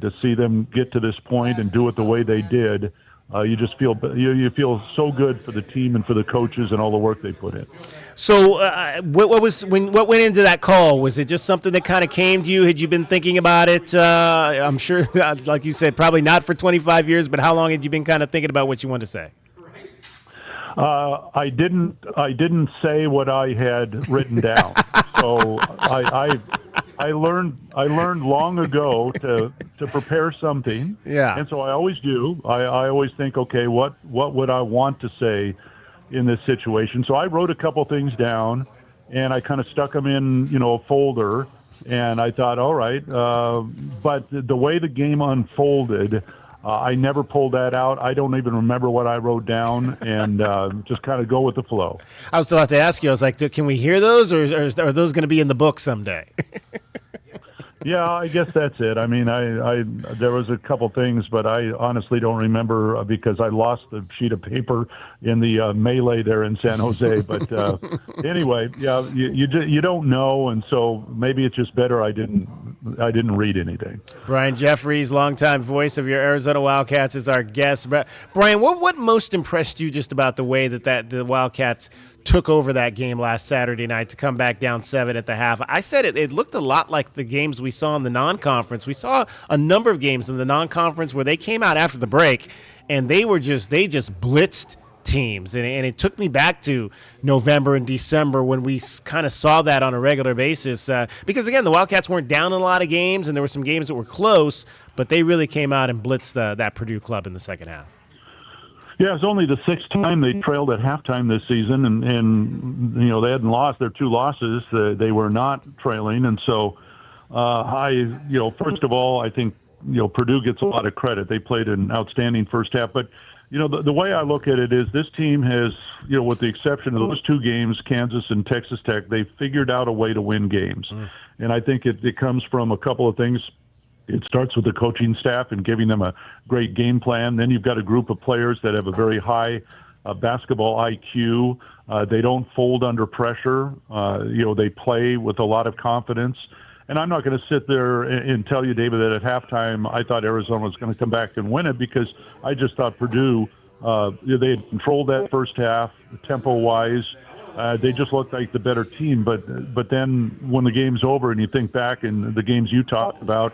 to see them get to this point and do it the way they did. You just feel you feel so good for the team and for the coaches and all the work they put in. So, what went into that call? Was it just something that kind of came to you? Had you been thinking about it? I'm sure, like you said, probably not for 25 years, but how long had you been kind of thinking about what you wanted to say? I didn't say what I had written down. So I learned long ago to prepare something. Yeah. And so I always do. I always think, okay, what would I want to say in this situation? So I wrote a couple things down, and I kind of stuck them in, a folder. And I thought, all right. But the way the game unfolded, I never pulled that out. I don't even remember what I wrote down, and just kind of go with the flow. I was about to ask you. I was like, can we hear those, or are those going to be in the book someday? Yeah, I guess that's it. I mean, I there was a couple things, but I honestly don't remember because I lost the sheet of paper in the melee there in San Jose. But anyway, yeah, you don't know, and so maybe it's just better I didn't read anything. Brian Jeffries, longtime voice of your Arizona Wildcats, is our guest. Brian, what most impressed you just about the way that the Wildcats took over that game last Saturday night to come back down 7 at the half? I said it looked a lot like the games we saw in the non-conference. We saw a number of games in the non-conference where they came out after the break and they just blitzed teams. And it took me back to November and December when we kind of saw that on a regular basis. Because, again, the Wildcats weren't down in a lot of games and there were some games that were close, but they really came out and blitzed that Purdue club in the second half. Yeah, it's only the sixth time they trailed at halftime this season, and they hadn't lost their 2 losses. They were not trailing, and so first of all, I think Purdue gets a lot of credit. They played an outstanding first half, but the way I look at it is this team has, with the exception of those 2 games, Kansas and Texas Tech, they figured out a way to win games, and I think it comes from a couple of things. It starts with the coaching staff and giving them a great game plan. Then you've got a group of players that have a very high basketball IQ. They don't fold under pressure. They play with a lot of confidence. And I'm not going to sit there and tell you, David, that at halftime I thought Arizona was going to come back and win it because I just thought Purdue, they had controlled that first half tempo-wise. They just looked like the better team. But then when the game's over and you think back in the games you talked about,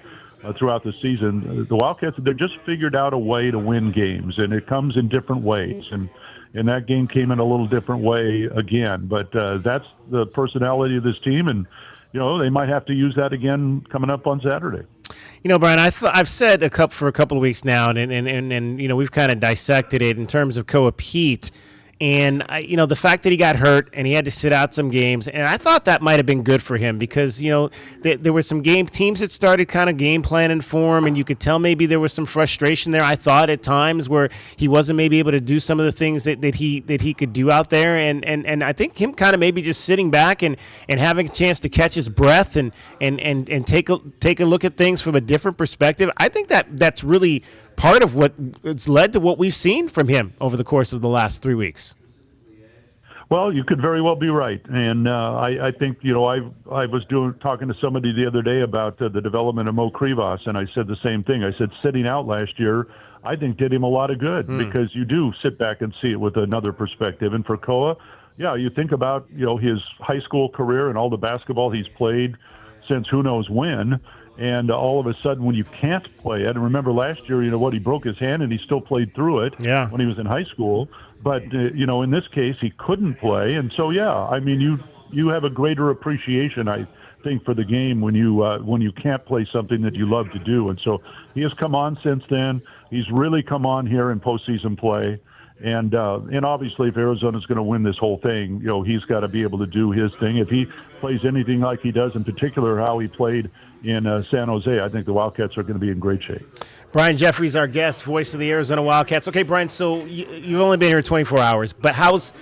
throughout the season, the Wildcats, they've just figured out a way to win games, and it comes in different ways. And that game came in a little different way again. But that's the personality of this team, and they might have to use that again coming up on Saturday. Brian, I've said for a couple of weeks now, and we've kind of dissected it in terms of Koa Peat. And, the fact that he got hurt and he had to sit out some games, and I thought that might have been good for him because, there were some teams that started kind of game planning for him, and you could tell maybe there was some frustration there, I thought, at times where he wasn't maybe able to do some of the things that he could do out there. And I think him kind of maybe just sitting back and having a chance to catch his breath and take a look at things from a different perspective, I think that's really part of what it's led to what we've seen from him over the course of the last 3 weeks. Well, you could very well be right, and I think I was talking to somebody the other day about the development of Mo Krivas, and I said the same thing. I said sitting out last year, I think did him a lot of good because you do sit back and see it with another perspective. And for Koa, yeah, you think about his high school career and all the basketball he's played since who knows when. And all of a sudden, when you can't play it, and remember last year, he broke his hand and he still played through it when he was in high school. But, in this case, he couldn't play. And so, yeah, I mean, you have a greater appreciation, I think, for the game when you can't play something that you love to do. And so he has come on since then. He's really come on here in postseason play. And obviously, if Arizona's going to win this whole thing, he's got to be able to do his thing. If he plays anything like he does, in particular how he played in San Jose, I think the Wildcats are going to be in great shape. Brian Jeffries, our guest, voice of the Arizona Wildcats. Okay, Brian, so you've only been here 24 hours, but how's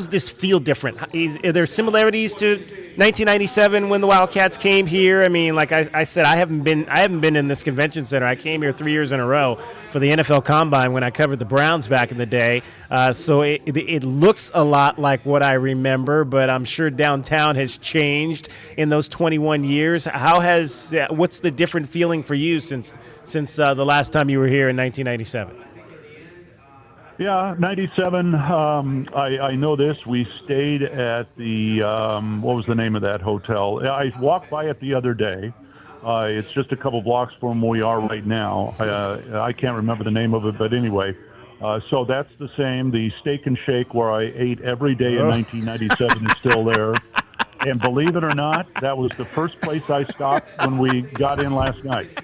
this feel different? Are there similarities to 1997 when the Wildcats came here. I mean, like I said, I haven't been in this convention center. I came here 3 years in a row for the NFL Combine when I covered the Browns back in the day. So it looks a lot like what I remember, but I'm sure downtown has changed in those 21 years. What's the different feeling for you since the last time you were here in 1997? Yeah, 97. I know this. We stayed at the, what was the name of that hotel? I walked by it the other day. It's just a couple blocks from where we are right now. I can't remember the name of it, but anyway. So that's the same. The Steak and Shake where I ate every day in 1997 is still there. And believe it or not, that was the first place I stopped when we got in last night.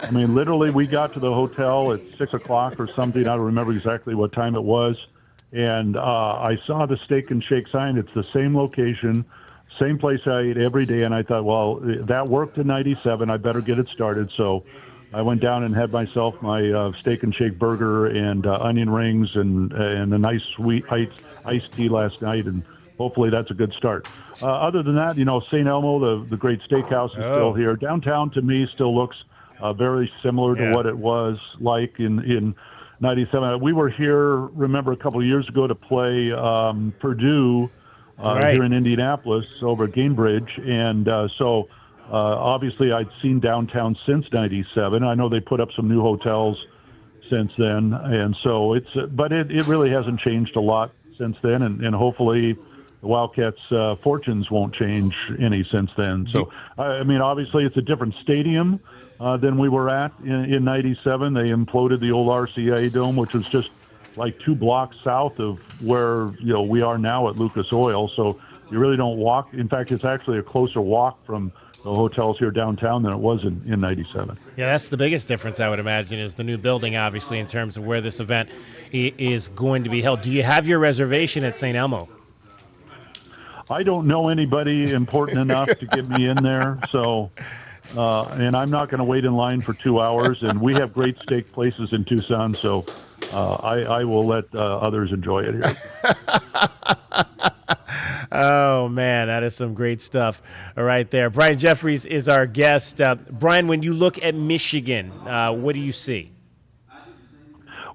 I mean, literally, we got to the hotel at 6 o'clock or something. I don't remember exactly what time it was. And I saw the Steak and Shake sign. It's the same location, same place I eat every day. And I thought, well, that worked in 97. I better get it started. So I went down and had myself my Steak and Shake burger and onion rings and a nice sweet iced tea last night. And hopefully that's a good start. Other than that, St. Elmo, the great steakhouse, is still here. Downtown, to me, still looks very similar to what it was like in 97. We were here, remember, a couple of years ago to play Purdue here in Indianapolis over at Gamebridge. And so obviously I'd seen downtown since 97. I know they put up some new hotels since then. And so but it really hasn't changed a lot since then. And hopefully the Wildcats' fortunes won't change any since then. So, I mean, obviously it's a different stadium than we were at in 97. They imploded the old RCA Dome, which was just like 2 blocks south of where we are now at Lucas Oil. So you really don't walk. In fact, it's actually a closer walk from the hotels here downtown than it was in 97. Yeah, that's the biggest difference, I would imagine, is the new building, obviously, in terms of where this event is going to be held. Do you have your reservation at St. Elmo? I don't know anybody important enough to get me in there, so and I'm not going to wait in line for 2 hours. And we have great steak places in Tucson, so I will let others enjoy it here. Oh, man, that is some great stuff right there. Brian Jeffries is our guest. Brian, when you look at Michigan, what do you see?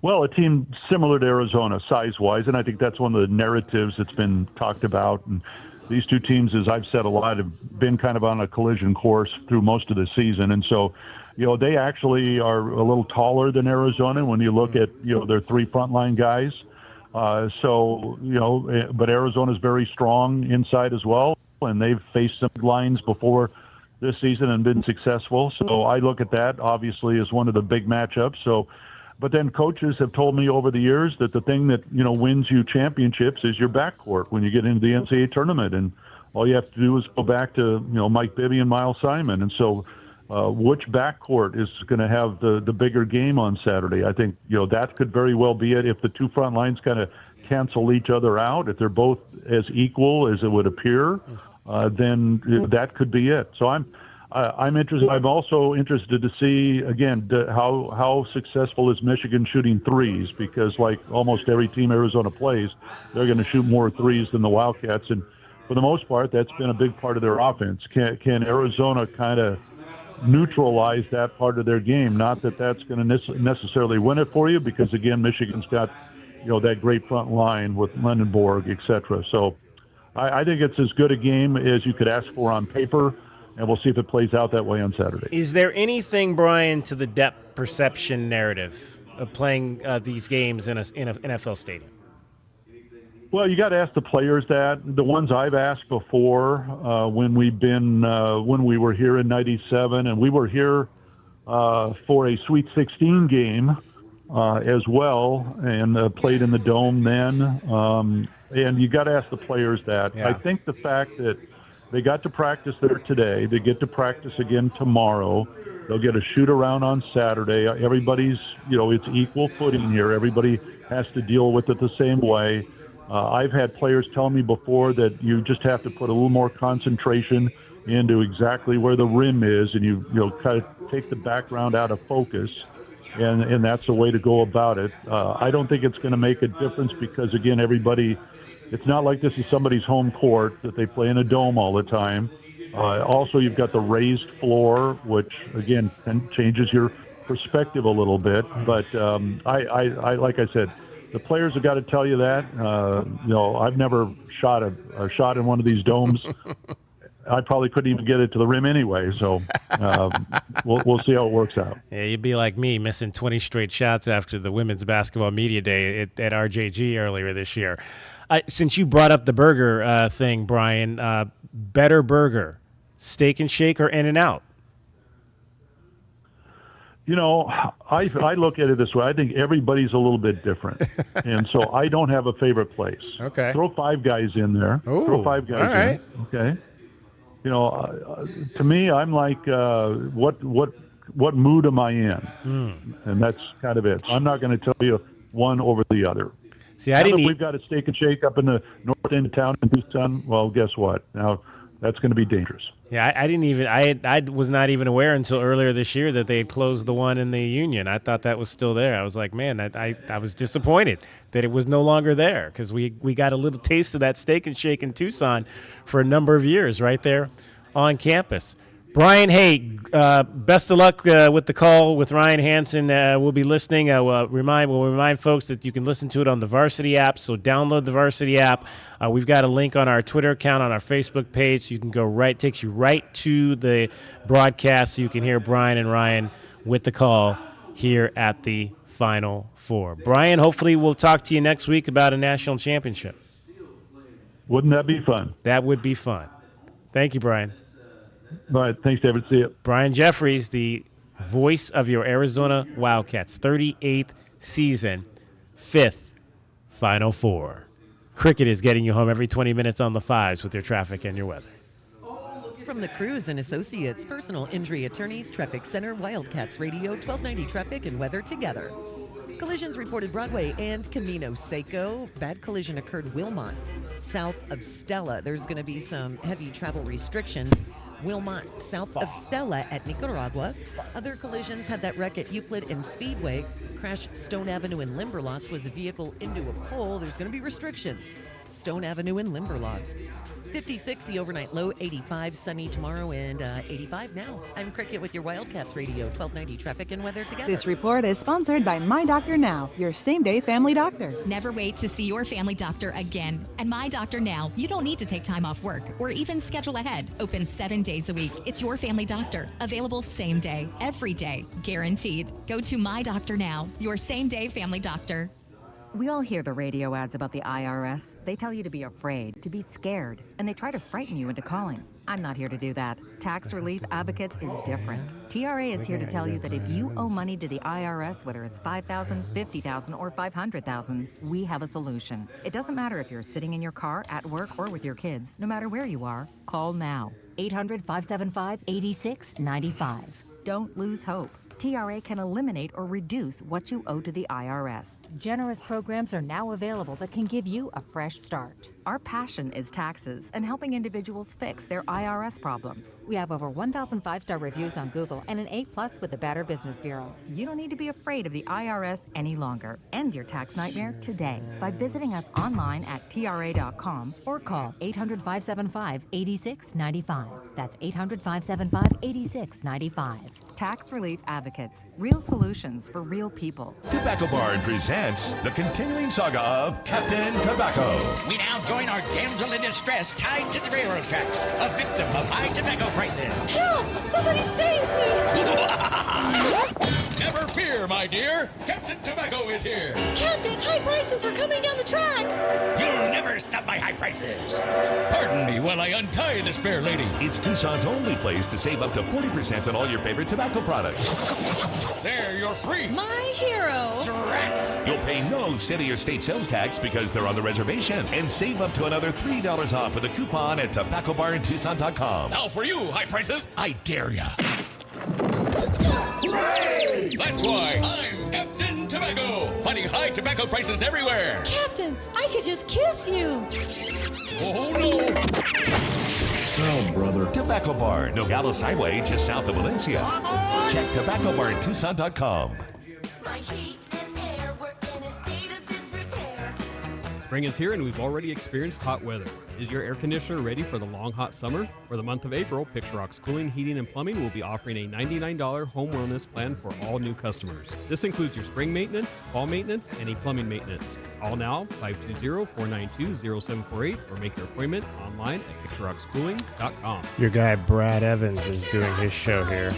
Well, a team similar to Arizona size-wise, and I think that's one of the narratives that's been talked about. And these two teams, as I've said a lot, have been kind of on a collision course through most of the season. And so, they actually are a little taller than Arizona when you look at, their 3 frontline guys. But Arizona's very strong inside as well, and they've faced some lines before this season and been successful. So I look at that, obviously, as one of the big matchups. But then coaches have told me over the years that the thing that, wins you championships is your backcourt when you get into the NCAA tournament. And all you have to do is go back to, Mike Bibby and Miles Simon. And so which backcourt is going to have the bigger game on Saturday? I think, that could very well be it. If the 2 front lines kind of cancel each other out, if they're both as equal as it would appear, then that could be it. So I'm interested. I'm also interested to see, again, how successful is Michigan shooting threes, because like almost every team Arizona plays, they're going to shoot more threes than the Wildcats. And for the most part, that's been a big part of their offense. Can Arizona kind of neutralize that part of their game? Not that that's going to necessarily win it for you, because, again, Michigan's got, that great front line with Lendenborg, et cetera. So I think it's as good a game as you could ask for on paper. And we'll see if it plays out that way on Saturday. Is there anything, Brian, to the depth perception narrative of playing these games in an NFL stadium? Well, you got to ask the players that. The ones I've asked before when we were here in '97, and we were here for a Sweet 16 game as well, and played in the Dome then. And you got to ask the players that. Yeah. I think the fact that they got to practice there today. They get to practice again tomorrow. They'll get a shoot around on Saturday. Everybody's, it's equal footing here. Everybody has to deal with it the same way. I've had players tell me before that you just have to put a little more concentration into exactly where the rim is, and you kind of take the background out of focus, and that's the way to go about it. I don't think it's going to make a difference because, again, everybody it's not like this is somebody's home court that they play in a dome all the time. Also, you've got the raised floor, which again changes your perspective a little bit. But I like I said, the players have got to tell you that. I've never shot a shot in one of these domes. I probably couldn't even get it to the rim anyway. So we'll see how it works out. Yeah, you'd be like me, missing 20 straight shots after the women's basketball media day at RJG earlier this year. Since you brought up the burger thing, Brian, better burger, Steak and Shake or In-N-Out? I look at it this way. I think everybody's a little bit different. And so I don't have a favorite place. Okay. Throw Five Guys in there. Ooh, Throw Five Guys all right. in. Okay. To me, I'm like, what mood am I in? And that's kind of it. I'm not going to tell you one over the other. See, we've got a Steak and Shake up in the north end of town in Tucson. Well, guess what? Now that's going to be dangerous. Yeah, I was not even aware until earlier this year that they had closed the one in the Union. I thought that was still there. I was like, man, I was disappointed that it was no longer there because we got a little taste of that Steak and Shake in Tucson for a number of years right there on campus. Brian, hey, best of luck with the call with Ryan Hansen. We'll be listening. We'll remind folks that you can listen to it on the Varsity app, so download the Varsity app. We've got a link on our Twitter account, on our Facebook page, so you can go takes you right to the broadcast so you can hear Brian and Ryan with the call here at the Final Four. Brian, hopefully we'll talk to you next week about a national championship. Wouldn't that be fun? That would be fun. Thank you, Brian. All right. Thanks, David. See you. Brian Jeffries, the voice of your Arizona Wildcats, 38th season, 5th Final Four. Cricket is getting you home every 20 minutes on the fives with your traffic and your weather. From the Cruz and Associates Personal Injury Attorneys Traffic Center, Wildcats Radio, 1290 traffic and weather together. Collisions reported Broadway and Camino Seco. Bad collision occurred Wilmot, south of Stella. There's going to be some heavy travel restrictions. Wilmot, south of Stella at Nicaragua. Other collisions had that wreck at Euclid and Speedway. Crash Stone Avenue in Limberlost was a vehicle into a pole. There's going to be restrictions. Stone Avenue in Limberlost. 56, the overnight low, 85, sunny tomorrow, and 85 now. I'm Cricket with your Wildcats Radio, 1290 traffic and weather together. This report is sponsored by My Doctor Now, your same-day family doctor. Never wait to see your family doctor again. At My Doctor Now, you don't need to take time off work or even schedule ahead. Open 7 days a week. It's your family doctor. Available same day, every day, guaranteed. Go to My Doctor Now, your same-day family doctor. We all hear the radio ads about the IRS. They tell you to be afraid, to be scared, and they try to frighten you into calling. I'm not here to do that. Tax Relief Advocates is different. TRA is here to tell you that if you owe money to the IRS, whether it's $5,000, $50,000, or $500,000, we have a solution. It doesn't matter if you're sitting in your car, at work, or with your kids. No matter where you are, call now. 800-575-8695. Don't lose hope. TRA can eliminate or reduce what you owe to the IRS. Generous programs are now available that can give you a fresh start. Our passion is taxes and helping individuals fix their IRS problems. We have over 1,000 five-star reviews on Google and an A+ with the Better Business Bureau. You don't need to be afraid of the IRS any longer. End your tax nightmare today by visiting us online at TRA.com or call 800-575-8695. That's 800-575-8695. Tax Relief Advocates. Real solutions for real people. Tobacco Barn presents the continuing saga of Captain Tobacco. We now join our damsel in distress tied to the railroad tracks, a victim of high tobacco prices. Help! Somebody save me! Never fear, my dear. Captain Tobacco is here. Captain, high prices are coming down the track. You'll never stop my high prices. Pardon me while I untie this fair lady. It's Tucson's only place to save up to 40% on all your favorite tobacco products. There, you're free. My hero. Drats. You'll pay no city or state sales tax because they're on the reservation, and save up to another $3 off with a coupon at tobaccobarntucson.com. Now for you, high prices, I dare ya. Hooray! That's why I'm Captain Tobacco, fighting high tobacco prices everywhere. Captain, I could just kiss you. Oh, no. Oh, brother. Tobacco Barn, Nogales Highway, just south of Valencia. Check tobaccobarntucson.com. My heat and air were in a state of disrepair. Spring is here and we've already experienced hot weather. Is your air conditioner ready for the long hot summer? For the month of April, Picture Rock's Cooling, Heating, and Plumbing will be offering a $99 home wellness plan for all new customers. This includes your spring maintenance, fall maintenance, and any plumbing maintenance. Call now, 520-492-0748, or make your appointment online at picturerockscooling.com. Your guy Brad Evans is doing his show here.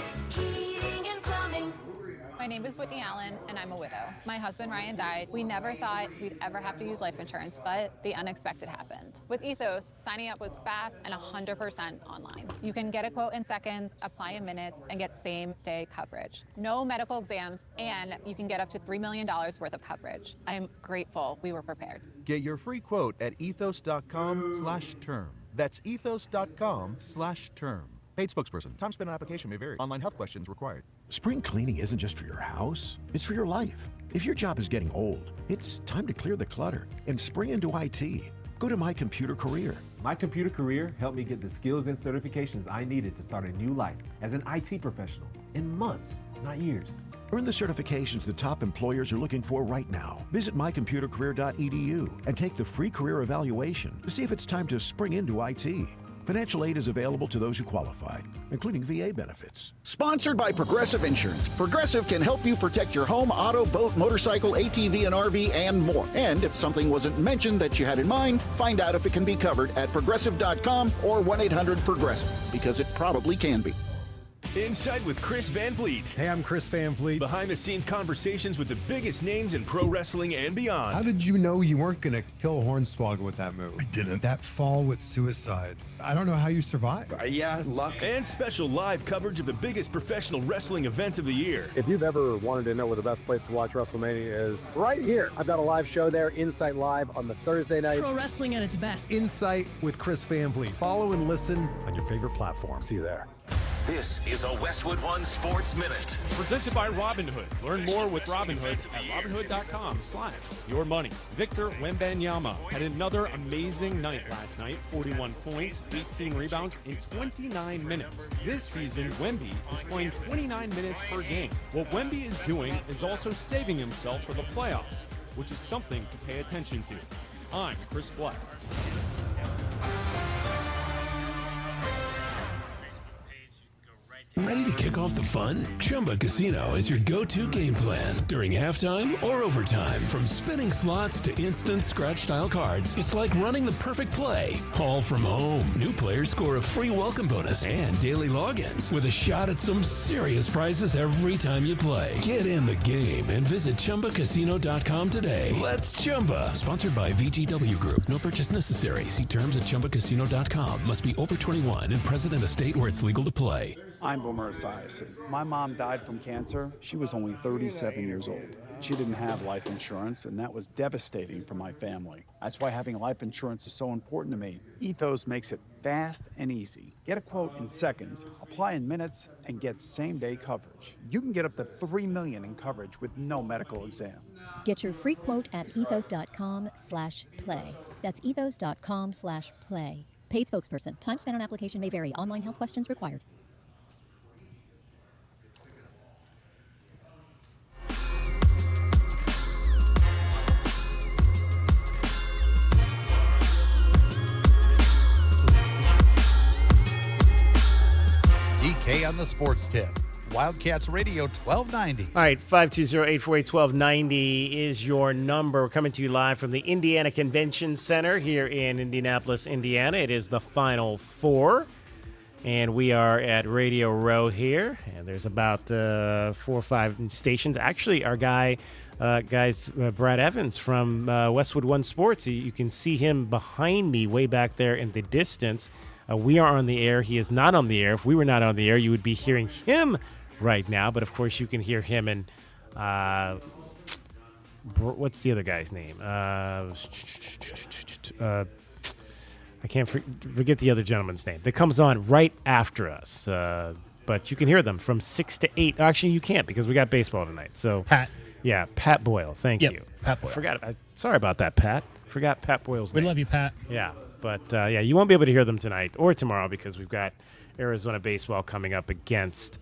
My name is Whitney Allen, and I'm a widow. My husband, Ryan, died. We never thought we'd ever have to use life insurance, but the unexpected happened. With Ethos, signing up was fast and 100% online. You can get a quote in seconds, apply in minutes, and get same-day coverage. No medical exams, and you can get up to $3 million worth of coverage. I'm grateful we were prepared. Get your free quote at ethos.com/term. That's ethos.com/term. Paid spokesperson. Time spent on application may vary. Online health questions required. Spring cleaning isn't just for your house, it's for your life. If your job is getting old, it's time to clear the clutter and spring into IT. Go to My Computer Career. My Computer Career helped me get the skills and certifications I needed to start a new life as an IT professional in months, not years. Earn the certifications the top employers are looking for right now. Visit mycomputercareer.edu and take the free career evaluation to see if it's time to spring into IT. Financial aid is available to those who qualify, including VA benefits. Sponsored by Progressive Insurance. Progressive can help you protect your home, auto, boat, motorcycle, ATV, and RV, and more. And if something wasn't mentioned that you had in mind, find out if it can be covered at progressive.com or 1-800-PROGRESSIVE, because it probably can be. Inside with Chris Van Vliet. Hey, I'm Chris Van Vliet. Behind-the-scenes conversations with the biggest names in pro wrestling and beyond. How did you know you weren't going to kill Hornswoggle with that move? I didn't. That fall with suicide. I don't know how you survived. Yeah, luck. And special live coverage of the biggest professional wrestling event of the year. If you've ever wanted to know where the best place to watch WrestleMania is, right here. I've got a live show there, Insight Live, on the Thursday night. Pro wrestling at its best. Insight with Chris Van Vliet. Follow and listen on your favorite platform. See you there. This is a Westwood One Sports Minute. Presented by Robinhood. Learn more with Robinhood at robinhood.com/yourmoney. Victor Wembanyama had another amazing night last night. 41 points, 18 rebounds in 29 minutes. This season, Wemby is playing 29 minutes per game. What Wemby is doing is also saving himself for the playoffs, which is something to pay attention to. I'm Chris Black. Ready to kick off the fun? Chumba Casino is your go-to game plan during halftime or overtime. From spinning slots to instant scratch-style cards, it's like running the perfect play, all from home. New players score a free welcome bonus and daily logins with a shot at some serious prizes every time you play. Get in the game and visit ChumbaCasino.com today. Let's Chumba. Sponsored by VGW Group. No purchase necessary. See terms at ChumbaCasino.com. Must be over 21 and present in a state where it's legal to play. I'm Boomer Esiason. My mom died from cancer. She was only 37 years old. She didn't have life insurance, and that was devastating for my family. That's why having life insurance is so important to me. Ethos makes it fast and easy. Get a quote in seconds, apply in minutes, and get same-day coverage. You can get up to $3 million in coverage with no medical exam. Get your free quote at ethos.com/play. That's ethos.com/play. Paid spokesperson. Time spent on application may vary. Online health questions required. DK on the sports tip. Wildcats Radio 1290. All right, 520-848-1290 is your number. We're coming to you live from the Indiana Convention Center here in Indianapolis, Indiana. It is the Final Four, and we are at Radio Row here. And there's about 4 or 5 stations. Actually, our guys, Brad Evans from Westwood One Sports. You can see him behind me way back there in the distance. We are on the air. He is not on the air. If we were not on the air, you would be hearing him right now. But, of course, you can hear him and what's the other guy's name? I can't forget the other gentleman's name that comes on right after us. But you can hear them from 6 to 8. Actually, you can't because we got baseball tonight. So Pat. Yeah, Pat Boyle. Thank you. Pat Boyle. Sorry about that, Pat. Forgot Pat Boyle's name. We love you, Pat. Yeah. But, you won't be able to hear them tonight or tomorrow because we've got Arizona baseball coming up against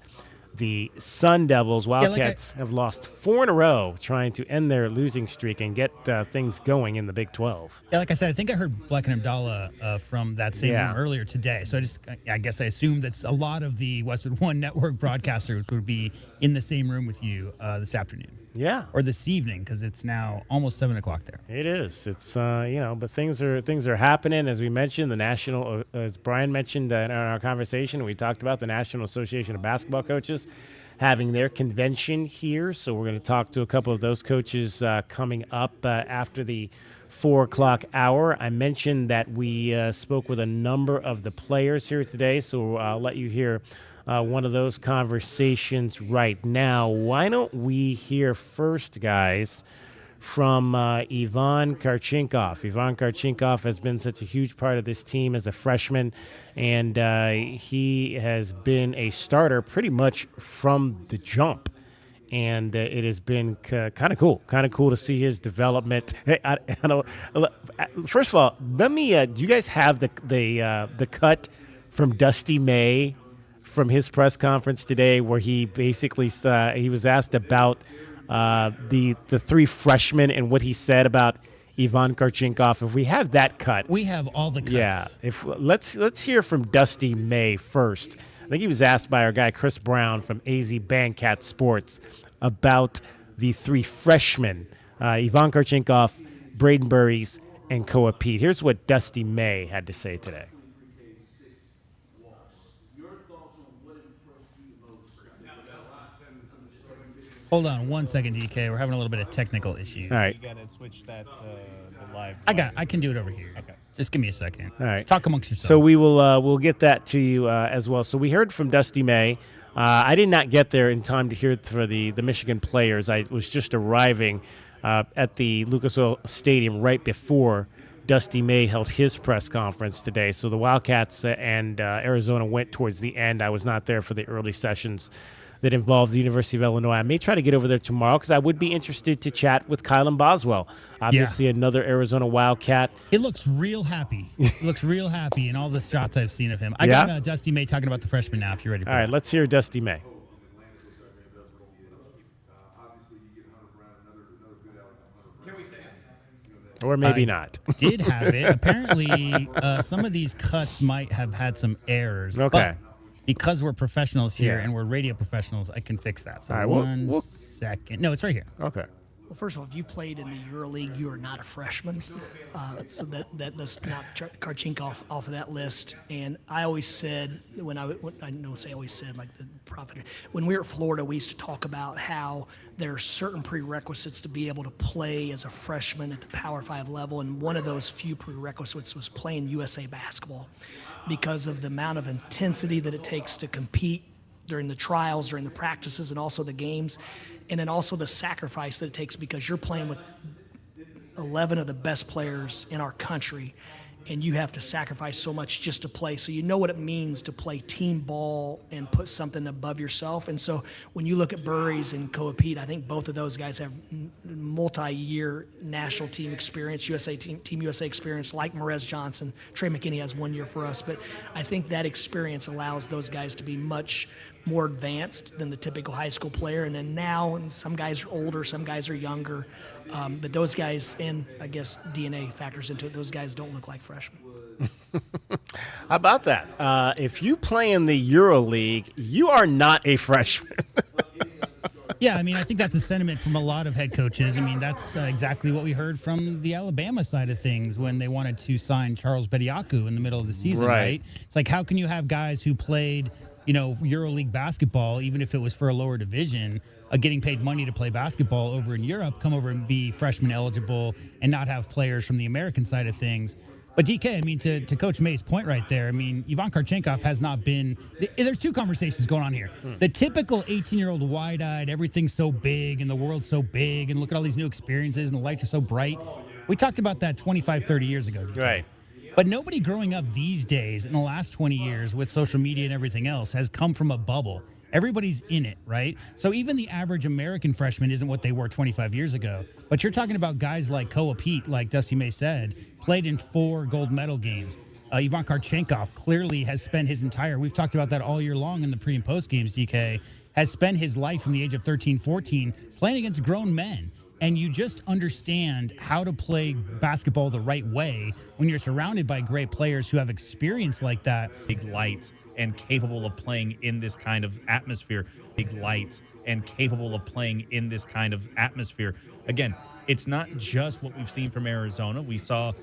the Sun Devils. Wildcats have lost 4 in a row trying to end their losing streak and get things going in the Big 12. Yeah, like I said, I think I heard Black and Abdallah from that same room earlier today. So I guess I assumed that a lot of the Westwood One Network broadcasters would be in the same room with you this afternoon. Yeah. Or this evening, because it's now almost 7 o'clock there. It is. It's but things are happening. As we mentioned, the national, as Brian mentioned in our conversation, we talked about the National Association of Basketball Coaches having their convention here. So we're going to talk to a couple of those coaches coming up after the 4 o'clock hour. I mentioned that we spoke with a number of the players here today, so I'll let you hear one of those conversations right now. Why don't we hear first, guys, from Ivan Karchinkov. Ivan Karchinkov has been such a huge part of this team as a freshman, and he has been a starter pretty much from the jump. And it has been kind of cool to see his development. I don't, first of all, let me. Do you guys have the cut from Dusty May from his press conference today, where he basically he was asked about the 3 freshmen and what he said about Ivan Karchinkov? If we have that cut, we have all the cuts. Yeah. Let's hear from Dusty May first. I think he was asked by our guy Chris Brown from AZ Bandcat Sports about the 3 freshmen, Ivan Karchinkov, Braden Burries, and Koa Peat. Here's what Dusty May had to say today. Hold on 1 second, DK. We're having a little bit of technical issues. All right. You gotta switch that the live. I can do it over here. Okay. Just give me a second. All right. Talk amongst yourselves. So we will we'll get that to you as well. So we heard from Dusty May. I did not get there in time to hear it for the Michigan players. I was just arriving at the Lucas Oil Stadium right before Dusty May held his press conference today. So the Wildcats and Arizona went towards the end. I was not there for the early sessions that involved the University of Illinois. I may try to get over there tomorrow because I would be interested to chat with Kylan Boswell. Obviously, another Arizona Wildcat. He looks real happy. In all the shots I've seen of him. I got Dusty May talking about the freshman now, if you're ready for All right, let's hear Dusty May. Or maybe not. Did have it. Apparently, some of these cuts might have had some errors. Okay. But because we're professionals here and we're radio professionals, I can fix that. So all right, one second. No, it's right here. Okay. Well, first of all, if you played in the EuroLeague, you are not a freshman. So that does knock Karchinkov off of that list. And I always said, when I always said, like the prophet, when we were at Florida, we used to talk about how there are certain prerequisites to be able to play as a freshman at the Power 5 level. And one of those few prerequisites was playing USA basketball because of the amount of intensity that it takes to compete during the trials, during the practices, and also the games. And then also the sacrifice that it takes because you're playing with 11 of the best players in our country, and you have to sacrifice so much just to play. So you know what it means to play team ball and put something above yourself. And so when you look at Burries and Koa Peat, I think both of those guys have multi-year national team experience, Team USA experience, like Merez Johnson. Trey McKinney has 1 year for us. But I think that experience allows those guys to be much more advanced than the typical high school player. And then now, and some guys are older, some guys are younger. But those guys, and I guess DNA factors into it, those guys don't look like freshmen. How about that? If you play in the EuroLeague, you are not a freshman. Yeah, I mean, I think that's a sentiment from a lot of head coaches. I mean, that's exactly what we heard from the Alabama side of things when they wanted to sign Charles Bediaku in the middle of the season, right? It's like, how can you have guys who played, EuroLeague basketball, even if it was for a lower division, getting paid money to play basketball over in Europe, come over and be freshman eligible and not have players from the American side of things? But DK, I mean, to Coach May's point right there, I mean, Ivan Karchinkov has not been – there's 2 conversations going on here. The typical 18-year-old wide-eyed, everything's so big and the world's so big and look at all these new experiences and the lights are so bright. We talked about that 25, 30 years ago, DK. Right. But nobody growing up these days in the last 20 years with social media and everything else has come from a bubble. Everybody's in it, right? So even the average American freshman isn't what they were 25 years ago. But you're talking about guys like Koa Peat, like Dusty May said, played in 4 gold medal games. Ivan Karchenkov clearly has spent his entire, we've talked about that all year long in the pre and post games, DK, has spent his life from the age of 13, 14 playing against grown men. And you just understand how to play basketball the right way when you're surrounded by great players who have experience like that. Big lights and capable of playing in this kind of atmosphere. Big lights and capable of playing in this kind of atmosphere. Again, it's not just what we've seen from Arizona. We saw